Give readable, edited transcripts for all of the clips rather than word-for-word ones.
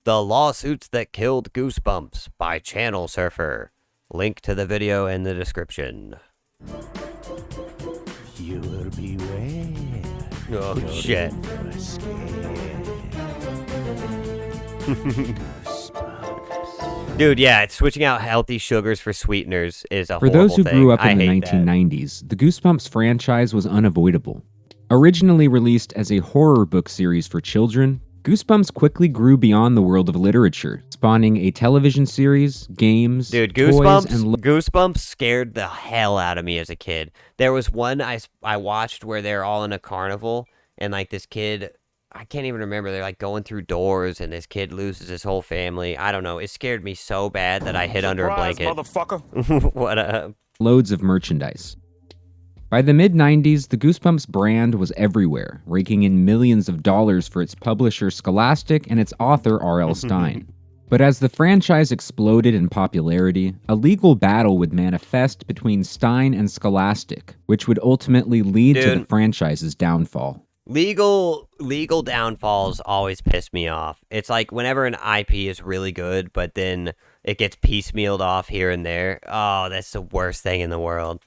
The Lawsuits That Killed Goosebumps by Channel Serfer. Link to the video in the description. You will beware. Oh, shit. Dude, yeah, it's switching out healthy sugars for sweeteners is a For horrible those who thing. grew up I in the hate that. 1990s, the Goosebumps franchise was unavoidable. Originally released as a horror book series for children, Goosebumps quickly grew beyond the world of literature, spawning a television series, games, Dude, toys, Goosebumps scared the hell out of me as a kid. There was one I watched where they're all in a carnival, and like this kid, I can't even remember, they're like going through doors, and this kid loses his whole family. I don't know. It scared me so bad that I hid under a blanket. Motherfucker. What up? loads of merchandise. By the mid-90s, the Goosebumps brand was everywhere, raking in millions of dollars for its publisher Scholastic and its author R.L. Stine. But as the franchise exploded in popularity, a legal battle would manifest between Stine and Scholastic, which would ultimately lead to the franchise's downfall. Legal downfalls always piss me off. It's like whenever an IP is really good, but then it gets piecemealed off here and there. Oh, that's the worst thing in the world.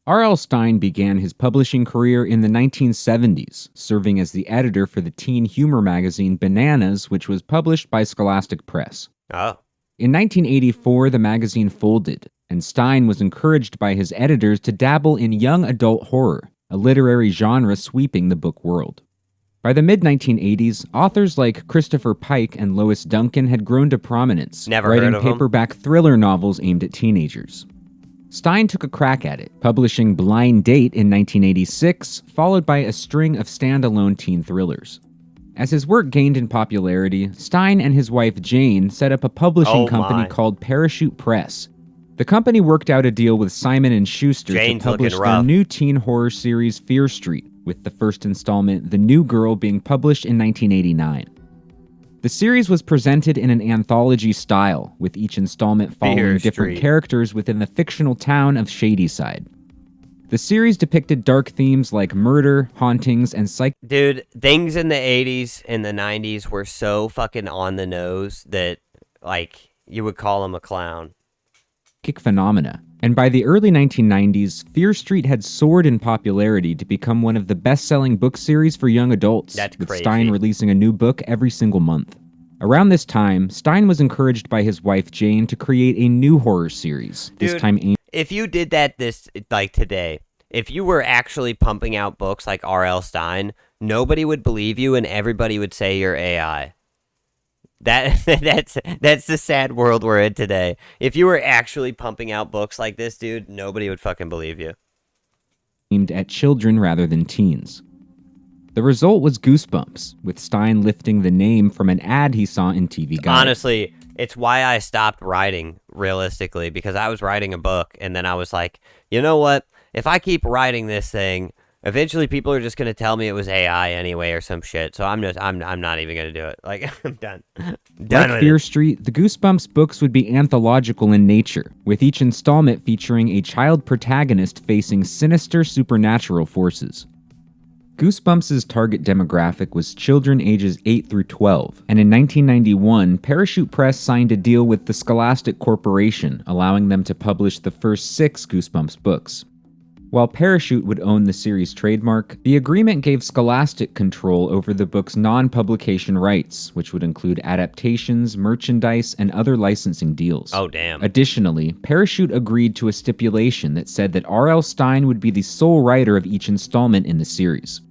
R.L. Stine began his publishing career in the 1970s, serving as the editor for the teen humor magazine Bananas, which was published by Scholastic Press. Oh. In 1984, the magazine folded, and Stine was encouraged by his editors to dabble in young adult horror, a literary genre sweeping the book world. By the mid-1980s, authors like Christopher Pike and Lois Duncan had grown to prominence, writing paperback thriller novels aimed at teenagers. Stine took a crack at it, publishing Blind Date in 1986, followed by a string of standalone teen thrillers. As his work gained in popularity, Stine and his wife Jane set up a publishing company called Parachute Press. The company worked out a deal with Simon & Schuster to publish their new teen horror series Fear Street, with the first installment, The New Girl, being published in 1989. The series was presented in an anthology style, with each installment following different characters within the fictional town of Shadyside. The series depicted dark themes like murder, hauntings, and Dude, things in the 80s and the 90s were so fucking on the nose that, like, you would call him a clown. Phenomena. And by the early 1990s, Fear Street had soared in popularity to become one of the best-selling book series for young adults, with Stine releasing a new book every single month. Around this time, Stine was encouraged by his wife Jane to create a new horror series, Dude, this time aimed... If you did that today, if you were actually pumping out books like R.L. Stine, nobody would believe you and everybody would say you're AI. That's the sad world we're in today. If you were actually pumping out books like this, dude, nobody would fucking believe you. Aimed at children rather than teens. The result was Goosebumps, with Stine lifting the name from an ad he saw in TV Guide. Honestly, it's why I stopped writing, realistically, because I was writing a book, and then I was like, you know what? If I keep writing this thing, eventually people are just going to tell me it was AI anyway or some shit, so I'm not even going to do it. Like, I'm done. Like Fear Street, the Goosebumps books would be anthological in nature, with each installment featuring a child protagonist facing sinister supernatural forces. Goosebumps' target demographic was children ages 8 through 12, and in 1991, Parachute Press signed a deal with the Scholastic Corporation, allowing them to publish the first 6 Goosebumps books. While Parachute would own the series' trademark, the agreement gave Scholastic control over the book's non-publication rights, which would include adaptations, merchandise, and other licensing deals. Oh, damn. Additionally, Parachute agreed to a stipulation that said that R.L. Stine would be the sole writer of each installment in the series.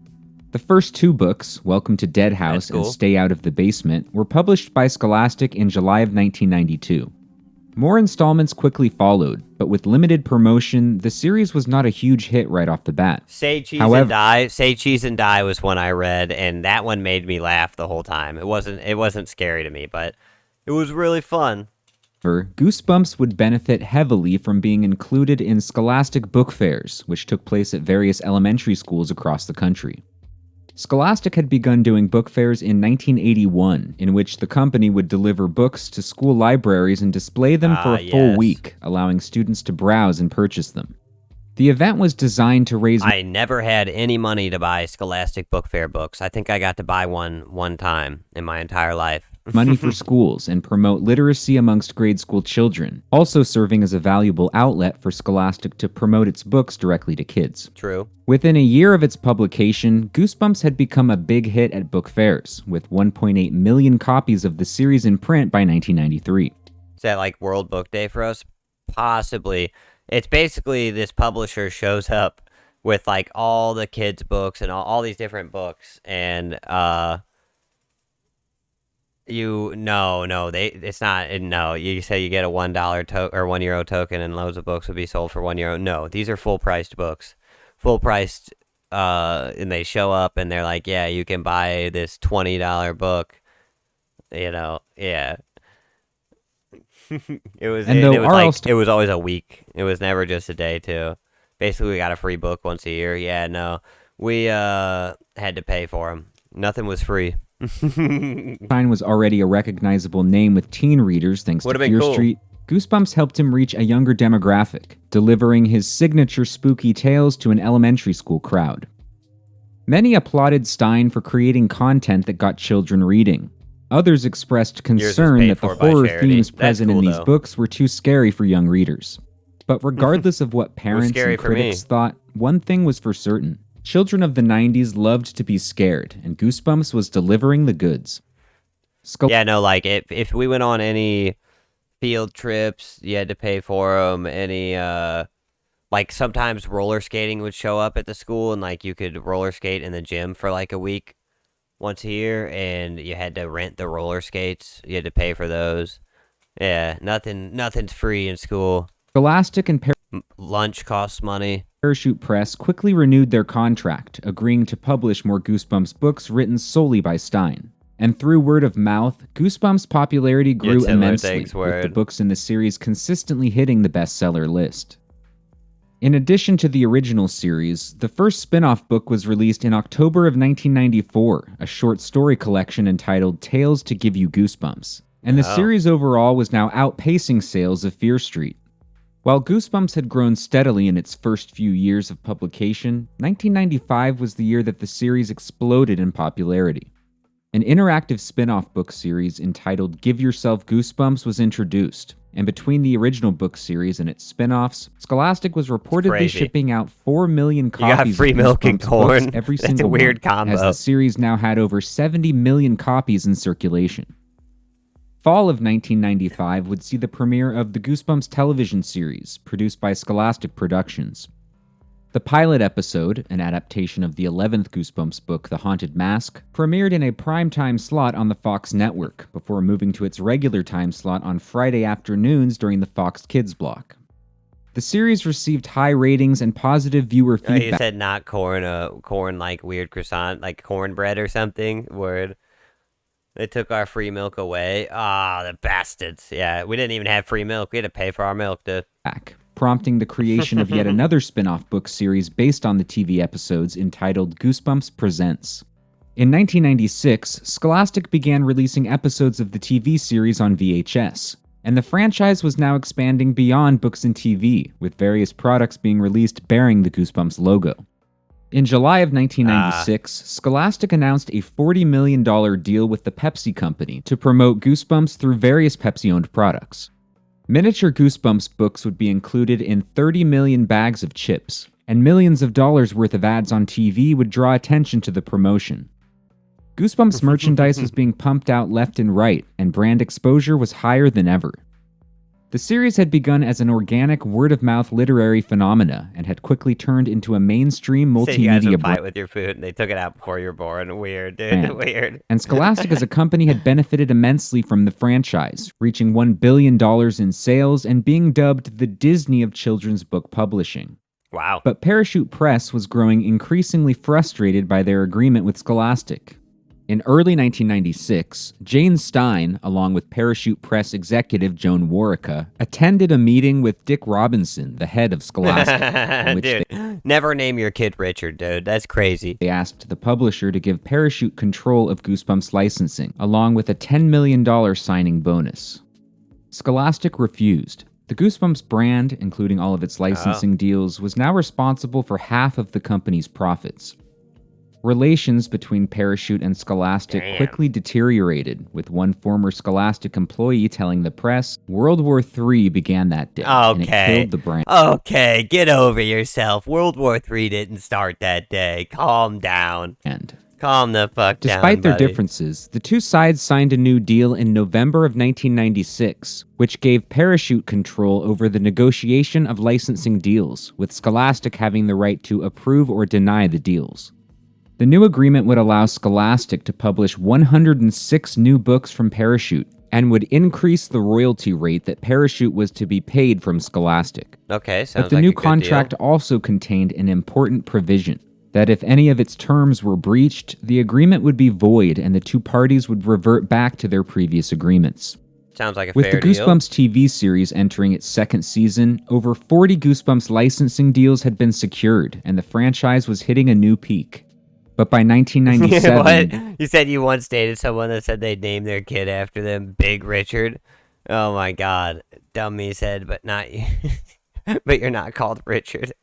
The first 2 books, Welcome to Dead House and Stay Out of the Basement, were published by Scholastic in July of 1992. More installments quickly followed, but with limited promotion, the series was not a huge hit right off the bat. Say Cheese and Die was one I read, and that one made me laugh the whole time. It wasn't scary to me, but it was really fun. Goosebumps would benefit heavily from being included in Scholastic book fairs, which took place at various elementary schools across the country. Scholastic had begun doing book fairs in 1981, in which the company would deliver books to school libraries and display them for a full week, allowing students to browse and purchase them. The event was designed to raise I never had any money to buy Scholastic Book Fair books. I think I got to buy one time in my entire life. money for schools and promote literacy amongst grade school children, also serving as a valuable outlet for Scholastic to promote its books directly to kids. True. Within a year of its publication, Goosebumps had become a big hit at book fairs, with 1.8 million copies of the series in print by 1993. Is that like World Book Day for us? Possibly. It's basically this publisher shows up with like all the kids' books and all these different books, and it's not. No, you say you get a $1 or €1 token, and loads of books would be sold for €1. No, these are full priced books, full priced. And they show up and they're like, yeah, you can buy this $20 book. Yeah. It was always a week. It was never just a day too. Basically, we got a free book once a year. Yeah, no, we had to pay for them. Nothing was free. Stein was already a recognizable name with teen readers thanks to Fear cool. Street. Goosebumps helped him reach a younger demographic, delivering his signature spooky tales to an elementary school crowd. Many applauded Stein for creating content that got children reading. Others expressed concern that the horror themes present in these books were too scary for young readers. But regardless of what parents and critics thought, one thing was for certain. Children of the 90s loved to be scared, and Goosebumps was delivering the goods. Like if we went on any field trips, you had to pay for them. Any like sometimes roller skating would show up at the school, and like you could roller skate in the gym for like a week once a year, and you had to rent the roller skates. You had to pay for those. Yeah, nothing's free in school. Scholastic and lunch costs money. Parachute Press quickly renewed their contract, agreeing to publish more Goosebumps books written solely by Stein. And through word of mouth, Goosebumps' popularity grew immensely, with the books in the series consistently hitting the bestseller list. In addition to the original series, the first spin-off book was released in October of 1994, a short story collection entitled Tales to Give You Goosebumps. And the series overall was now outpacing sales of Fear Street. While Goosebumps had grown steadily in its first few years of publication, 1995 was the year that the series exploded in popularity. An interactive spin-off book series entitled Give Yourself Goosebumps was introduced, and between the original book series and its spin-offs, Scholastic was reportedly shipping out 4 million copies of free milk and corn every single month, weird combo. As the series now had over 70 million copies in circulation. Fall of 1995 would see the premiere of the Goosebumps television series, produced by Scholastic Productions. The pilot episode, an adaptation of the 11th Goosebumps book, The Haunted Mask, premiered in a primetime slot on the Fox network, before moving to its regular time slot on Friday afternoons during the Fox Kids block. The series received high ratings and positive viewer feedback. You said not corn, corn like weird croissant, like cornbread or something? Word. They took our free milk away. The bastards. Yeah, we didn't even have free milk. We had to pay for our milk, dude. Prompting the creation of yet another spin-off book series based on the TV episodes entitled Goosebumps Presents. In 1996, Scholastic began releasing episodes of the TV series on VHS, and the franchise was now expanding beyond books and TV, with various products being released bearing the Goosebumps logo. In July of 1996, Scholastic announced a $40 million deal with the Pepsi Company to promote Goosebumps through various Pepsi-owned products. Miniature Goosebumps books would be included in 30 million bags of chips, and millions of dollars worth of ads on TV would draw attention to the promotion. Goosebumps merchandise was being pumped out left and right, and brand exposure was higher than ever. The series had begun as an organic word-of-mouth literary phenomena and had quickly turned into a mainstream multimedia brand. You guys would fight with your food, and they took it out before you were born. Weird, dude. Weird. And Scholastic as a company had benefited immensely from the franchise, reaching $1 billion in sales and being dubbed the Disney of children's book publishing. Wow. But Parachute Press was growing increasingly frustrated by their agreement with Scholastic. In early 1996, Jane Stein, along with Parachute Press executive Joan Warrica, attended a meeting with Dick Robinson, the head of Scholastic. Dude, never name your kid Richard, dude. That's crazy. They asked the publisher to give Parachute control of Goosebumps licensing, along with a $10 million signing bonus. Scholastic refused. The Goosebumps brand, including all of its licensing deals, was now responsible for half of the company's profits. Relations between Parachute and Scholastic quickly deteriorated, with one former Scholastic employee telling the press, World War III began that day, and it killed the brand. Okay, get over yourself. World War III didn't start that day. Calm down. Calm the fuck down, Despite their buddy. differences, the two sides signed a new deal in November of 1996, which gave Parachute control over the negotiation of licensing deals, with Scholastic having the right to approve or deny the deals. The new agreement would allow Scholastic to publish 106 new books from Parachute, and would increase the royalty rate that Parachute was to be paid from Scholastic. Okay, sounds But the like new a good contract deal. also contained an important provision, that if any of its terms were breached, the agreement would be void and the two parties would revert back to their previous agreements. Sounds like a With fair the Goosebumps TV series entering its second season, over 40 Goosebumps licensing deals had been secured, and the franchise was hitting a new peak. But by deal. 1997... What? You said you once dated someone that said they'd name their kid after them, Big Richard? Oh my god. Dummy said, but not you. But you're not called Richard.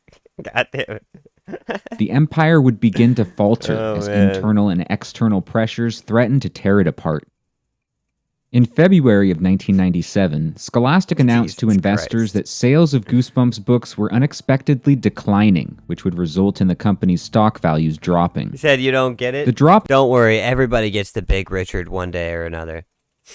God damn it. The empire would begin to falter as man. internal and external pressures threatened to tear it apart. In February of 1997, Scholastic announced to Jesus investors Christ. that sales of Goosebumps books were unexpectedly declining, which would result in the company's stock values dropping. You said you don't get it? The drop Don't worry, everybody gets the Big Richard one day or another.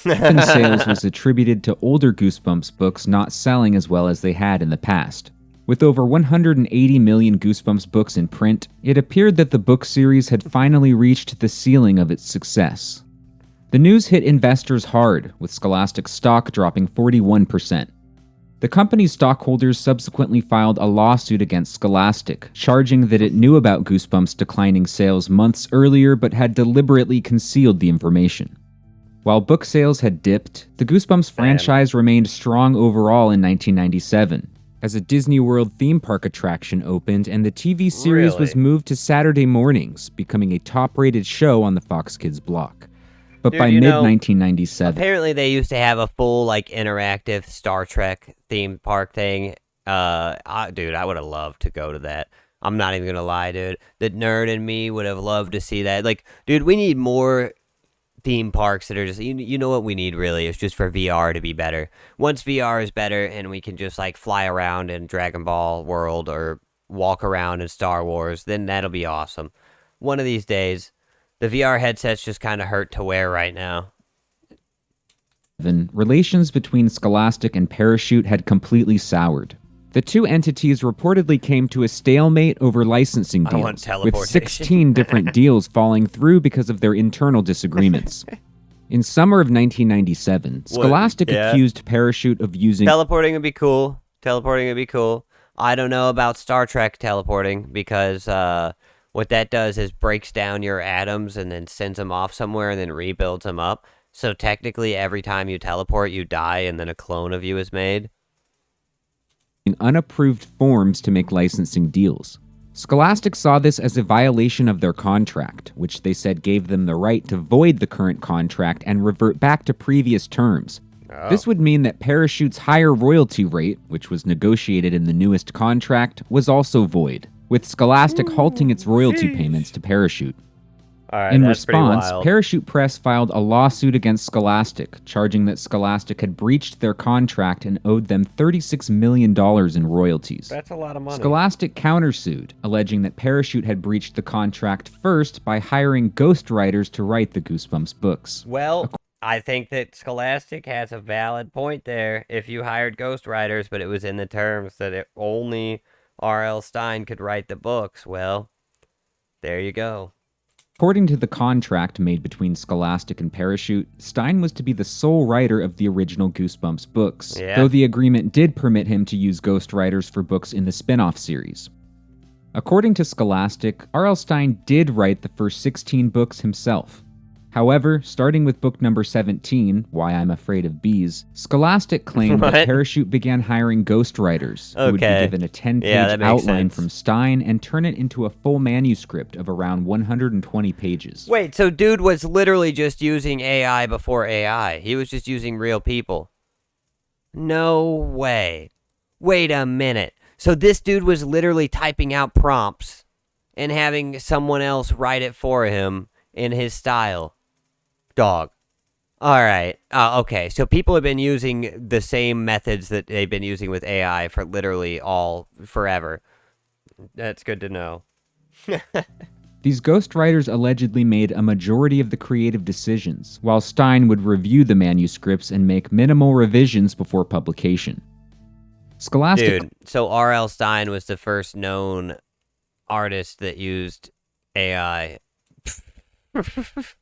in sales was attributed to older Goosebumps books not selling as well as they had in the past. With over 180 million Goosebumps books in print, it appeared that the book series had finally reached the ceiling of its success. The news hit investors hard, with Scholastic stock dropping 41%. The company's stockholders subsequently filed a lawsuit against Scholastic, charging that it knew about Goosebumps' declining sales months earlier but had deliberately concealed the information. While book sales had dipped, the Goosebumps franchise remained strong overall in 1997, as a Disney World theme park attraction opened and the TV series was Really? moved to Saturday mornings, becoming a top-rated show on the Fox Kids block. But Dude, by you know, mid-1997, Apparently they used to have a full, like, interactive Star Trek theme park thing. Dude, I would have loved to go to that. I'm not even gonna lie, dude. The nerd in me would have loved to see that. Like, dude, we need more theme parks that are just, you know what we need really is just for VR to be better. Once VR is better and we can just like fly around in Dragon Ball World or walk around in Star Wars, then that'll be awesome. One of these days, the VR headsets just kind of hurt to wear right now. relations between Scholastic and Parachute had completely soured. The two entities reportedly came to a stalemate over licensing I want deals, with teleportation. 16 different deals falling through because of their internal disagreements. In summer of 1997, Scholastic accused Parachute of using Teleporting would be cool. Teleporting would be cool. I don't know about Star Trek teleporting because what that does is breaks down your atoms and then sends them off somewhere and then rebuilds them up. So technically, every time you teleport, you die and then a clone of you is made. unapproved forms to make licensing deals. Scholastic saw this as a violation of their contract, which they said gave them the right to void the current contract and revert back to previous terms. This would mean that Parachute's higher royalty rate, which was negotiated in the newest contract, was also void, with Scholastic halting its royalty payments to Parachute. All right, In that's pretty response, wild. Parachute Press filed a lawsuit against Scholastic, charging that Scholastic had breached their contract and owed them $36 million in royalties. That's a lot of money. Scholastic countersued, alleging that Parachute had breached the contract first by hiring ghostwriters to write the Goosebumps books. Well, I think that Scholastic has a valid point there. If you hired ghostwriters, but it was in the terms that only R.L. Stine could write the books, well, there you go. According to the contract made between Scholastic and Parachute, Stine was to be the sole writer of the original Goosebumps books, though the agreement did permit him to use ghostwriters for books in the spin-off series. According to Scholastic, R.L. Stine did write the first 16 books himself. However, starting with book number 17, Why I'm Afraid of Bees, Scholastic claimed that Parachute began hiring ghostwriters who would be given a 10-page outline from Stine and turn it into a full manuscript of around 120 pages. Wait, so dude was literally just using AI before AI. He was just using real people. No way. Wait a minute. So this dude was literally typing out prompts and having someone else write it for him in his style. Dog. All right. Okay. So people have been using the same methods that they've been using with AI for literally forever. That's good to know. These ghostwriters allegedly made a majority of the creative decisions, while Stein would review the manuscripts and make minimal revisions before publication. Scholastic. Dude, so R.L. Stein was the first known artist that used AI.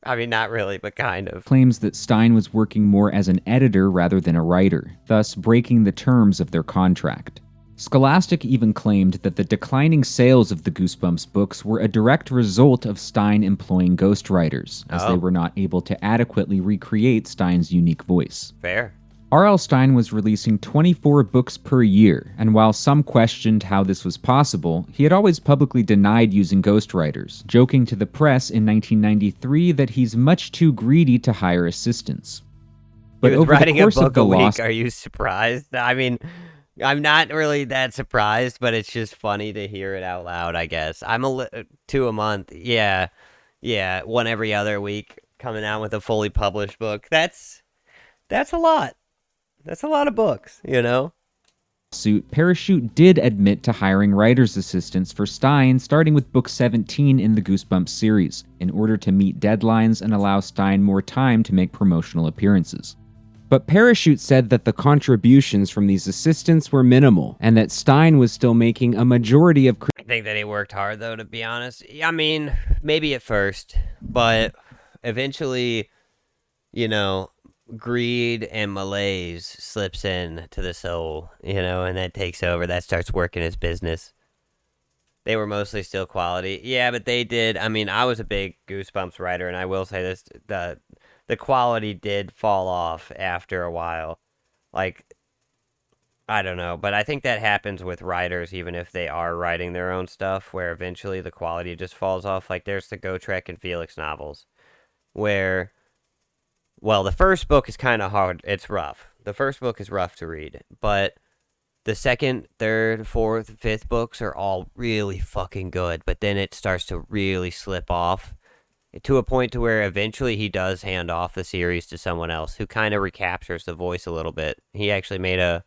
I mean, not really, but kind of. Claims that Stein was working more as an editor rather than a writer, thus breaking the terms of their contract. Scholastic even claimed that the declining sales of the Goosebumps books were a direct result of Stein employing ghostwriters, as they were not able to adequately recreate Stein's unique voice. Fair. R.L. Stein was releasing 24 books per year, and while some questioned how this was possible, he had always publicly denied using ghostwriters, joking to the press in 1993 that he's much too greedy to hire assistants. But He was over the writing a course of book the a week. lost Are you surprised? I mean, I'm not really that surprised, but it's just funny to hear it out loud, I guess. I'm two a month. Yeah, one every other week coming out with a fully published book. That's a lot. That's a lot of books, you know? suit, Parachute did admit to hiring writer's assistants for Stein, starting with book 17 in the Goosebumps series, in order to meet deadlines and allow Stein more time to make promotional appearances. But Parachute said that the contributions from these assistants were minimal, and that Stein was still making a majority of I think that he worked hard, though, to be honest. I mean, maybe at first, but eventually, you know, greed and malaise slips in to the soul, you know, and that takes over. That starts working his business. They were mostly still quality. Yeah, but they did. I mean, I was a big Goosebumps writer, and I will say this, the quality did fall off after a while. Like, I don't know, but I think that happens with writers, even if they are writing their own stuff, where eventually the quality just falls off. Like, there's the Gotrek and Felix novels, where, well, the first book is kind of hard. It's rough. The first book is rough to read, but the second, third, fourth, fifth books are all really fucking good, but then it starts to really slip off to a point to where eventually he does hand off the series to someone else who kind of recaptures the voice a little bit. He actually made a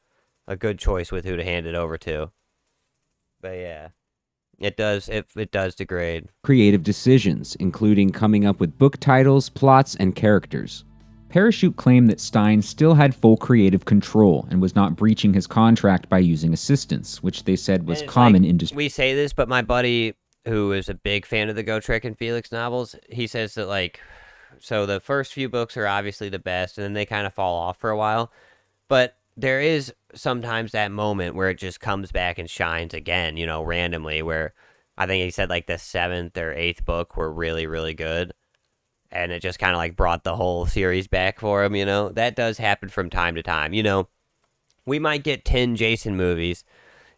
good choice with who to hand it over to. But yeah, it does degrade. creative decisions, including coming up with book titles, plots, and characters. Parachute claimed that Stein still had full creative control and was not breaching his contract by using assistants, which they said was common industry. We say this, but my buddy, who is a big fan of the Gotrek and Felix novels, he says that, like, so the first few books are obviously the best, and then they kind of fall off for a while. But there is sometimes that moment where it just comes back and shines again, you know, randomly, where I think he said, like, the 7th or 8th book were really, really good. And it just kind of, like, brought the whole series back for him, you know? That does happen from time to time. You know, we might get 10 Jason movies,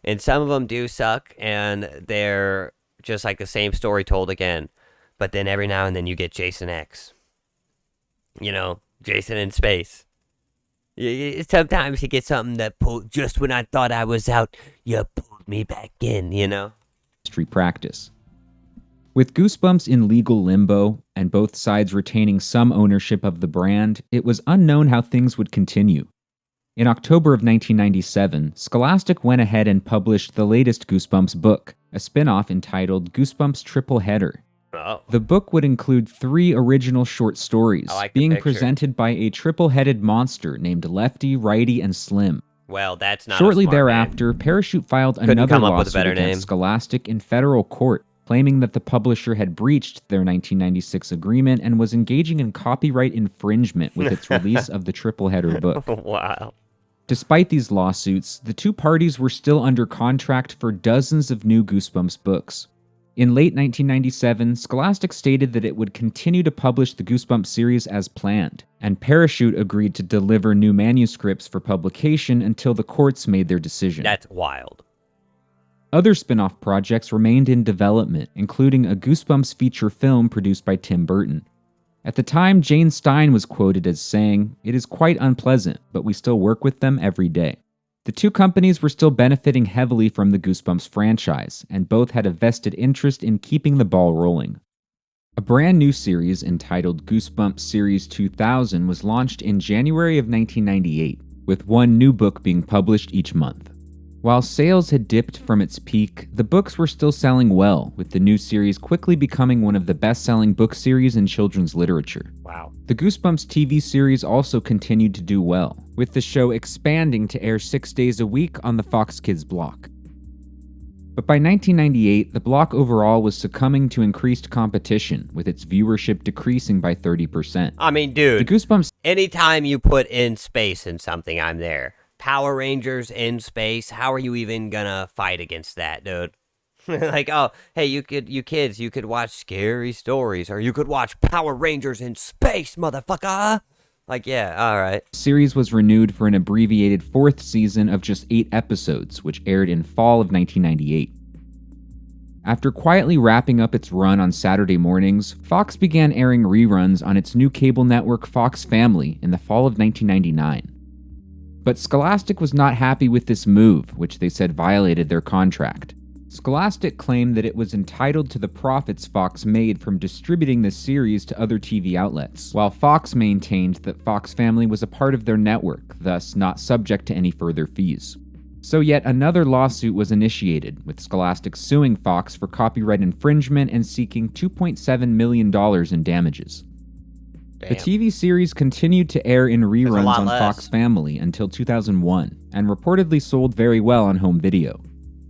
and some of them do suck, and they're just like the same story told again. But then every now and then you get Jason X. You know, Jason in space. Sometimes you get something that pulled, just when I thought I was out, you pulled me back in, you know? Practice. With Goosebumps in legal limbo, and both sides retaining some ownership of the brand, it was unknown how things would continue. In October of 1997, Scholastic went ahead and published the latest Goosebumps book, a spin-off entitled Goosebumps Triple Header. Oh. The book would include 3 original short stories, being presented by a triple-headed monster named Lefty, Righty, and Slim. Well, that's not Shortly a smart thereafter, name. Parachute filed Couldn't another come up with a lawsuit better against name. Scholastic in federal court, claiming that the publisher had breached their 1996 agreement and was engaging in copyright infringement with its release of the triple header book. Wow. Despite these lawsuits, the two parties were still under contract for dozens of new Goosebumps books. In late 1997, Scholastic stated that it would continue to publish the Goosebumps series as planned, and Parachute agreed to deliver new manuscripts for publication until the courts made their decision. That's wild. Other spin-off projects remained in development, including a Goosebumps feature film produced by Tim Burton. At the time, Jane Stein was quoted as saying, "It is quite unpleasant, but we still work with them every day." The two companies were still benefiting heavily from the Goosebumps franchise, and both had a vested interest in keeping the ball rolling. A brand new series entitled Goosebumps Series 2000 was launched in January of 1998, with one new book being published each month. While sales had dipped from its peak, the books were still selling well, with the new series quickly becoming one of the best-selling book series in children's literature. Wow. The Goosebumps TV series also continued to do well, with the show expanding to air 6 days a week on the Fox Kids block. But by 1998, the block overall was succumbing to increased competition, with its viewership decreasing by 30%. I mean, The dude, Goosebumps anytime you put in space in something, I'm there. Power Rangers in space, how are you even gonna fight against that, dude? Like, oh, hey, you kids, you could watch scary stories, or you could watch Power Rangers in space, motherfucker. Like, yeah, all right. series was renewed for an abbreviated 4th season of just 8 episodes, which aired in fall of 1998. After quietly wrapping up its run on Saturday mornings, Fox began airing reruns on its new cable network Fox Family in the fall of 1999. But Scholastic was not happy with this move, which they said violated their contract. Scholastic claimed that it was entitled to the profits Fox made from distributing the series to other TV outlets, while Fox maintained that Fox Family was a part of their network, thus not subject to any further fees. So yet another lawsuit was initiated, with Scholastic suing Fox for copyright infringement and seeking $2.7 million in damages. Damn. The TV series continued to air in reruns lot on less. Fox Family until 2001, and reportedly sold very well on home video.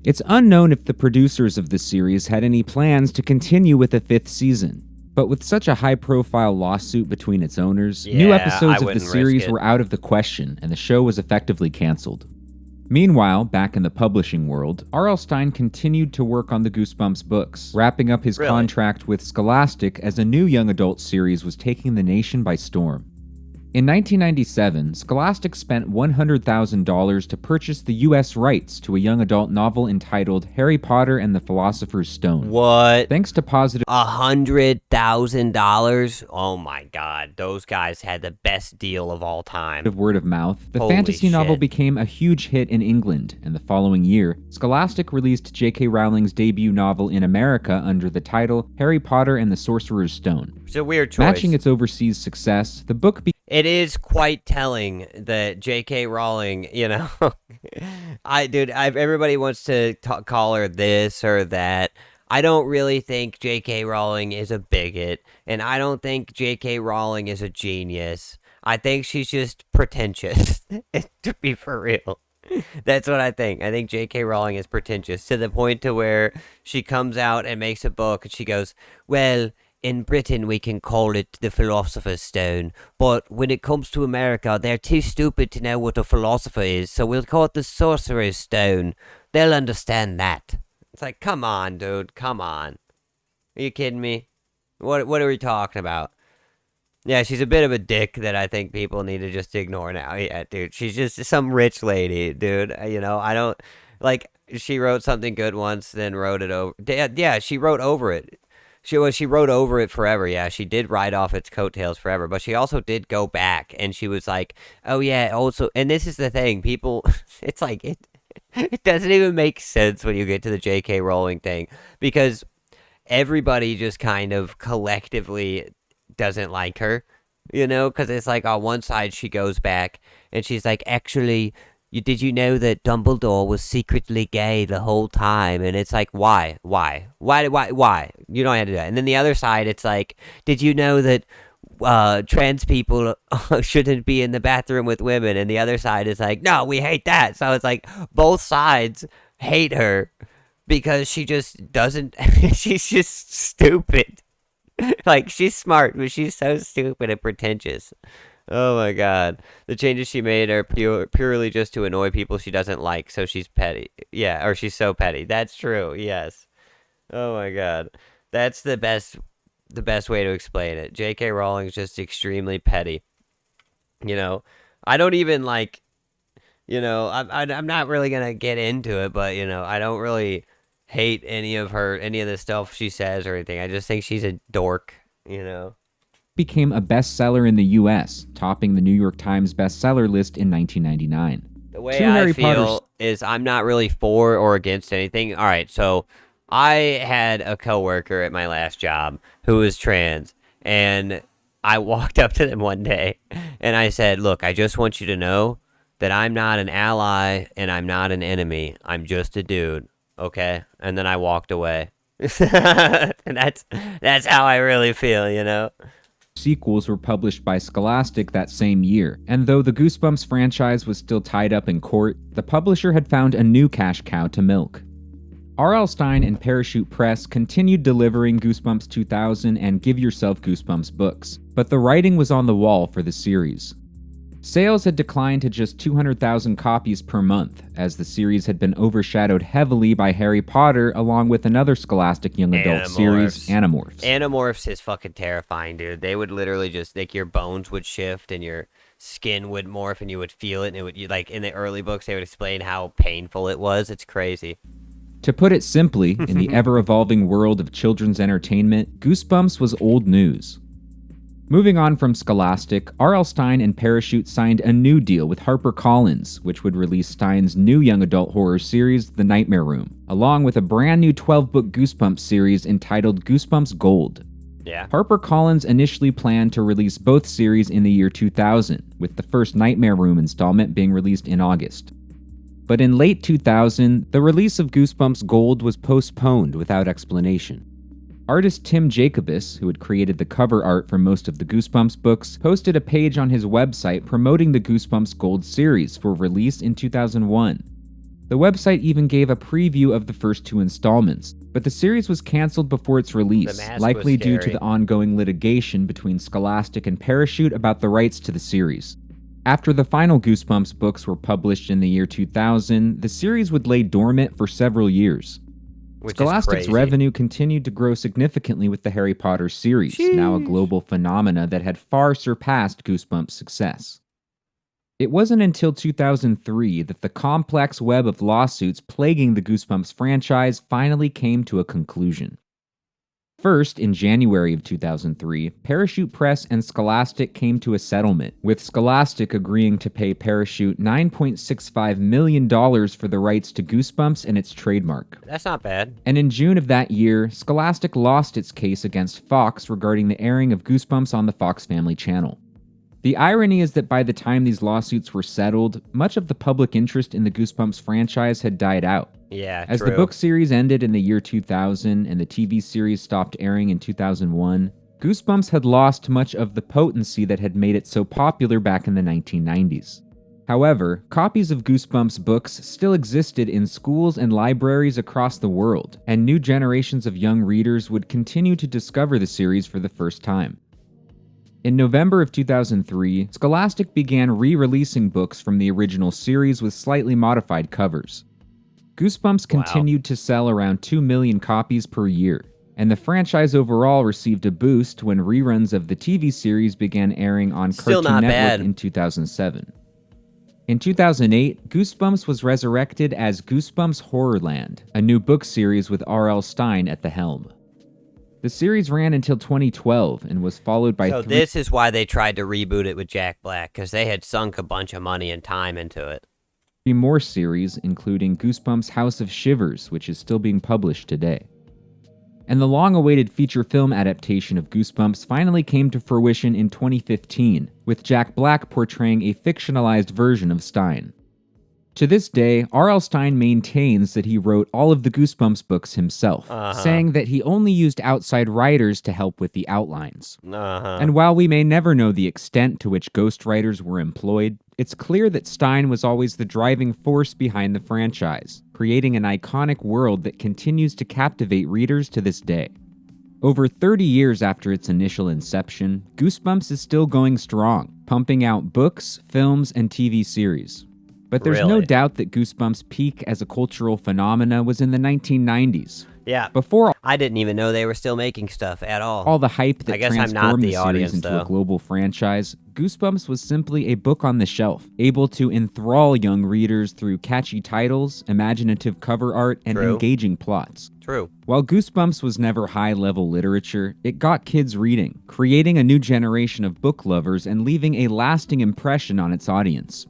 It's unknown if the producers of the series had any plans to continue with a 5th season, but with such a high-profile lawsuit between its owners, new Yeah, episodes I of the wouldn't risk series it. were out of the question, and the show was effectively canceled. Meanwhile, back in the publishing world, R.L. Stine continued to work on the Goosebumps books, wrapping up his Really? contract with Scholastic as a new young adult series was taking the nation by storm. In 1997, Scholastic spent $100,000 to purchase the U.S. rights to a young adult novel entitled Harry Potter and the Philosopher's Stone. What? Thanks to positive $100,000? Oh my god, those guys had the best deal of all time. word of mouth, the Holy fantasy novel shit. became a huge hit in England, and the following year, Scholastic released J.K. Rowling's debut novel in America under the title Harry Potter and the Sorcerer's Stone. It's a weird choice. Matching its overseas success, the book It is quite telling that J.K. Rowling, you know, everybody wants to call her this or that. I don't really think J.K. Rowling is a bigot, and I don't think J.K. Rowling is a genius. I think she's just pretentious, to be for real. That's what I think. I think J.K. Rowling is pretentious to the point to where she comes out and makes a book and she goes, well, in Britain, we can call it the Philosopher's Stone, but when it comes to America, they're too stupid to know what a philosopher is, so we'll call it the Sorcerer's Stone. They'll understand that. It's like, come on, dude, come on. Are you kidding me? What are we talking about? Yeah, she's a bit of a dick that I think people need to just ignore now. Yeah, dude, she's just some rich lady, dude. You know, I don't, like, she wrote something good once, then wrote it over. Yeah, she wrote over it. She wrote over it forever. Yeah, she did ride off its coattails forever, but she also did go back, and she was like, "Oh yeah, also." And this is the thing, people. It's like it doesn't even make sense when you get to the J.K. Rowling thing, because everybody just kind of collectively doesn't like her, you know, because it's like on one side she goes back and she's like, actually. Did you know that Dumbledore was secretly gay the whole time? And it's like, why? You don't have to do that. And then the other side, it's like, did you know that trans people shouldn't be in the bathroom with women? And the other side is like, no, we hate that. So it's like both sides hate her because she just doesn't. She's just stupid. Like, she's smart, but she's so stupid and pretentious. Oh my god. The changes she made are purely just to annoy people she doesn't like, so she's petty. Yeah, or she's so petty. That's true, yes. Oh my god. That's the best way to explain it. J.K. Rowling's just extremely petty. You know, I don't even like, you know, I'm not really gonna get into it, but, you know, I don't really hate any of the stuff she says or anything. I just think she's a dork, you know. became a bestseller in the US, topping the New York Times bestseller list in 1999. The way I feel is I'm not really for or against anything. All right, so I had a coworker at my last job who was trans, and I walked up to them one day and I said, "Look, I just want you to know that I'm not an ally and I'm not an enemy. I'm just a dude, okay?" And then I walked away. And that's how I really feel, you know? Sequels were published by Scholastic that same year, and though the Goosebumps franchise was still tied up in court, the publisher had found a new cash cow to milk. R.L. Stine and Parachute Press continued delivering Goosebumps 2000 and Give Yourself Goosebumps books, but the writing was on the wall for the series. Sales had declined to just 200,000 copies per month, as the series had been overshadowed heavily by Harry Potter along with another Scholastic young adult series, Animorphs. Animorphs is fucking terrifying, dude. They would literally just, like, your bones would shift and your skin would morph and you would feel it, and it would, like, in the early books, they would explain how painful it was. It's crazy. To put it simply, in the ever-evolving world of children's entertainment, Goosebumps was old news. Moving on from Scholastic, R.L. Stine and Parachute signed a new deal with HarperCollins, which would release Stine's new young adult horror series, The Nightmare Room, along with a brand new 12-book Goosebumps series entitled Goosebumps Gold. Yeah. HarperCollins initially planned to release both series in the year 2000, with the first Nightmare Room installment being released in August. But in late 2000, the release of Goosebumps Gold was postponed without explanation. Artist Tim Jacobus, who had created the cover art for most of the Goosebumps books, posted a page on his website promoting the Goosebumps Gold series for release in 2001. The website even gave a preview of the first two installments, but the series was canceled before its release, likely due to the ongoing litigation between Scholastic and Parachute about the rights to the series. After the final Goosebumps books were published in the year 2000, the series would lay dormant for several years. Scholastic's revenue continued to grow significantly with the Harry Potter series, now a global phenomena that had far surpassed Goosebumps' success. It wasn't until 2003 that the complex web of lawsuits plaguing the Goosebumps franchise finally came to a conclusion. First, in January of 2003, Parachute Press and Scholastic came to a settlement, with Scholastic agreeing to pay Parachute $9.65 million for the rights to Goosebumps and its trademark. That's not bad. And in June of that year, Scholastic lost its case against Fox regarding the airing of Goosebumps on the Fox Family Channel. The irony is that by the time these lawsuits were settled, much of the public interest in the Goosebumps franchise had died out. Yeah, As the book series ended in the year 2000 and the TV series stopped airing in 2001, Goosebumps had lost much of the potency that had made it so popular back in the 1990s. However, copies of Goosebumps books still existed in schools and libraries across the world, and new generations of young readers would continue to discover the series for the first time. In November of 2003, Scholastic began re-releasing books from the original series with slightly modified covers. Goosebumps continued to sell around 2 million copies per year, and the franchise overall received a boost when reruns of the TV series began airing on Cartoon Network in 2007. In 2008, Goosebumps was resurrected as Goosebumps Horrorland, a new book series with R.L. Stine at the helm. The series ran until 2012 and was followed by this is why they tried to reboot it with Jack Black, because they had sunk a bunch of money and time into it. 3 more series, including Goosebumps House of Shivers, which is still being published today. And the long-awaited feature film adaptation of Goosebumps finally came to fruition in 2015, with Jack Black portraying a fictionalized version of Stine. To this day, R.L. Stine maintains that he wrote all of the Goosebumps books himself, saying that he only used outside writers to help with the outlines. And while we may never know the extent to which ghostwriters were employed, it's clear that Stine was always the driving force behind the franchise, creating an iconic world that continues to captivate readers to this day. Over 30 years after its initial inception, Goosebumps is still going strong, pumping out books, films, and TV series. But there's no Really? doubt that Goosebumps' peak as a cultural phenomena was in the 1990s. Yeah. Before I didn't even know they were still making stuff at all. all the hype I that guess I'm not transformed the the series audience, into a though. global franchise, Goosebumps was simply a book on the shelf, able to enthrall young readers through catchy titles, imaginative cover art, and True. engaging plots. True. While Goosebumps was never high-level literature, it got kids reading, creating a new generation of book lovers and leaving a lasting impression on its audience.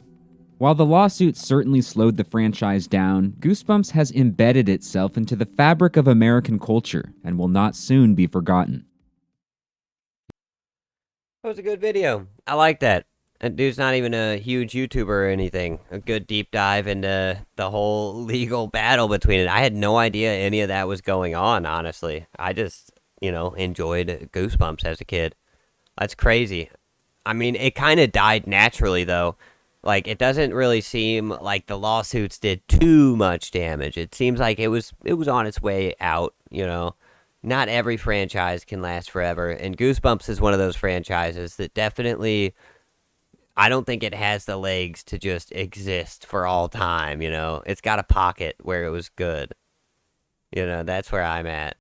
While the lawsuit certainly slowed the franchise down, Goosebumps has embedded itself into the fabric of American culture and will not soon be forgotten. That was a good video. I like that. That dude's not even a huge YouTuber or anything. A good deep dive into the whole legal battle between it. I had no idea any of that was going on, honestly. I just, enjoyed Goosebumps as a kid. That's crazy. I mean, it kind of died naturally, though. Like, it doesn't really seem like the lawsuits did too much damage. It seems like it was on its way out. Not every franchise can last forever, and Goosebumps is one of those franchises that definitely, I don't think it has the legs to just exist for all time. It's got a pocket where it was good. That's where I'm at.